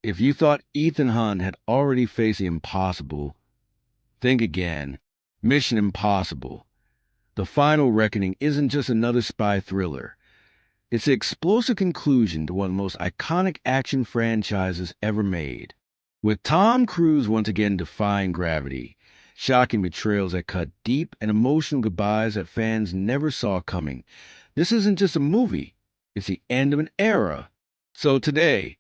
If you thought Ethan Hunt had already faced the impossible, think again. Mission Impossible. The Final Reckoning isn't just another spy thriller. It's the explosive conclusion to one of the most iconic action franchises ever made. With Tom Cruise once again defying gravity, shocking betrayals that cut deep, and emotional goodbyes that fans never saw coming, this isn't just a movie, it's the end of an era. So today,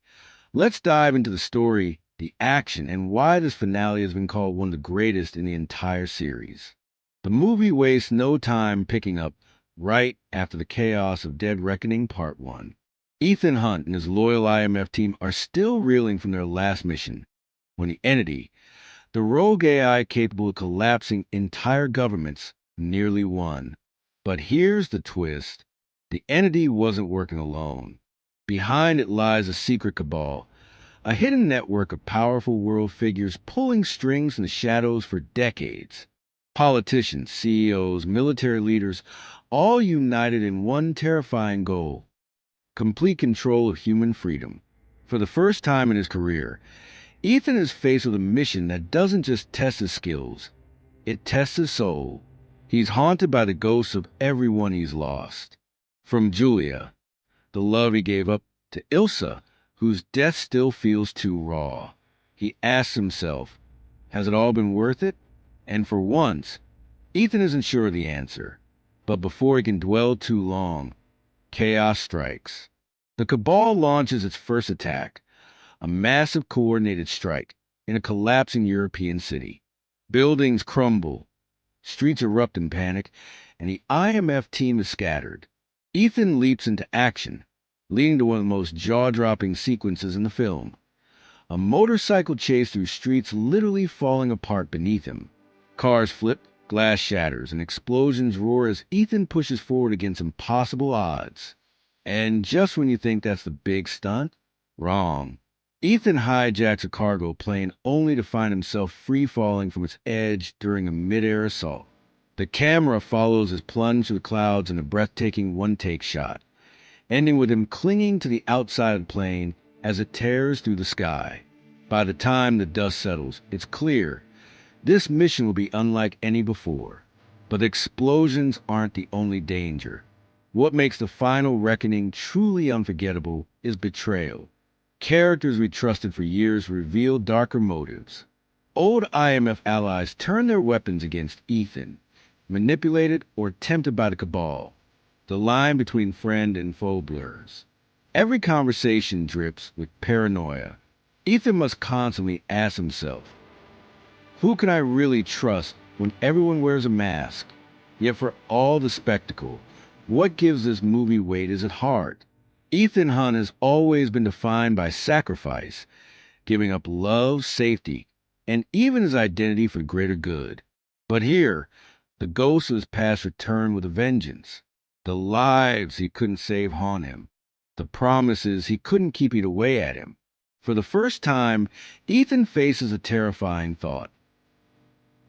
let's dive into the story, the action, and why this finale has been called one of the greatest in the entire series. The movie wastes no time picking up right after the chaos of Dead Reckoning Part 1. Ethan Hunt and his loyal IMF team are still reeling from their last mission, when the entity, the rogue AI capable of collapsing entire governments, nearly won. But here's the twist. The entity wasn't working alone. Behind it lies a secret cabal, a hidden network of powerful world figures pulling strings in the shadows for decades. Politicians, CEOs, military leaders, all united in one terrifying goal: complete control of human freedom. For the first time in his career, Ethan is faced with a mission that doesn't just test his skills, it tests his soul. He's haunted by the ghosts of everyone he's lost. From Julia, the love he gave up, to Ilsa, whose death still feels too raw. He asks himself, has it all been worth it? And for once, Ethan isn't sure of the answer. But before he can dwell too long, chaos strikes. The Cabal launches its first attack, a massive coordinated strike in a collapsing European city. Buildings crumble, streets erupt in panic, and the IMF team is scattered. Ethan leaps into action, leading to one of the most jaw-dropping sequences in the film. A motorcycle chase through streets literally falling apart beneath him. Cars flip, glass shatters, and explosions roar as Ethan pushes forward against impossible odds. And just when you think that's the big stunt, wrong. Ethan hijacks a cargo plane only to find himself free-falling from its edge during a mid-air assault. The camera follows his plunge through the clouds in a breathtaking one-take shot, ending with him clinging to the outside of the plane as it tears through the sky. By the time the dust settles, it's clear this mission will be unlike any before. But explosions aren't the only danger. What makes the final reckoning truly unforgettable is betrayal. Characters we trusted for years reveal darker motives. Old IMF allies turn their weapons against Ethan, manipulated or tempted by the Cabal. The line between friend and foe blurs. Every conversation drips with paranoia. Ethan must constantly ask himself, who can I really trust when everyone wears a mask? Yet for all the spectacle, what gives this movie weight is at heart. Ethan Hunt has always been defined by sacrifice, giving up love, safety, and even his identity for greater good. But here, the ghosts of his past return with a vengeance. The lives he couldn't save haunt him. The promises he couldn't keep eat away at him. For the first time, Ethan faces a terrifying thought.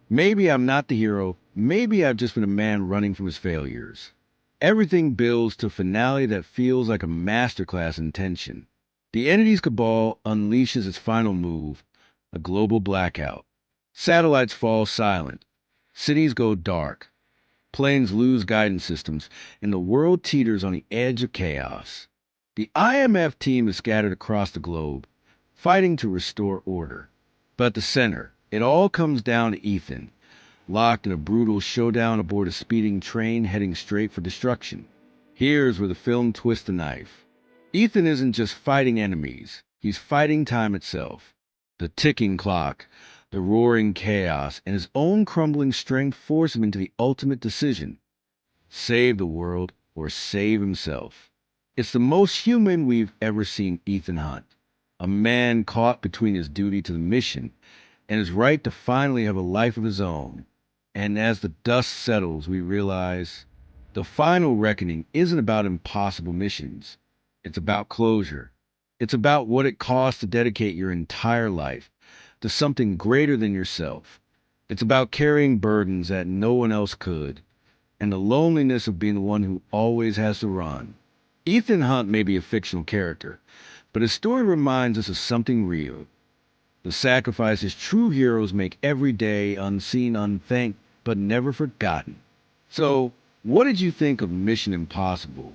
Maybe I'm not the hero. Maybe I've just been a man running from his failures. Everything builds to a finale that feels like a masterclass in tension. The entity's cabal unleashes its final move, a global blackout. Satellites fall silent. Cities go dark. Planes lose guidance systems, and the world teeters on the edge of chaos. The IMF team is scattered across the globe, fighting to restore order. But at the center, it all comes down to Ethan, locked in a brutal showdown aboard a speeding train heading straight for destruction. Here's where the film twists the knife. Ethan isn't just fighting enemies, he's fighting time itself. The ticking clock, the roaring chaos, and his own crumbling strength force him into the ultimate decision: save the world or save himself. It's the most human we've ever seen Ethan Hunt, a man caught between his duty to the mission and his right to finally have a life of his own. And as the dust settles, we realize the final reckoning isn't about impossible missions. It's about closure. It's about what it costs to dedicate your entire life to something greater than yourself. It's about carrying burdens that no one else could, and the loneliness of being the one who always has to run. Ethan Hunt may be a fictional character, but his story reminds us of something real. The sacrifices true heroes make every day, unseen, unthanked, but never forgotten. So, what did you think of Mission Impossible?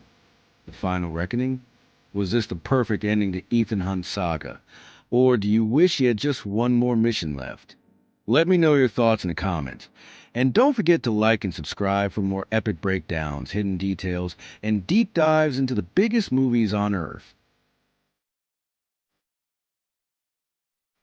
The Final Reckoning? Was this the perfect ending to Ethan Hunt's saga? Or do you wish he had just one more mission left? Let me know your thoughts in the comments. And don't forget to like and subscribe for more epic breakdowns, hidden details, and deep dives into the biggest movies on Earth.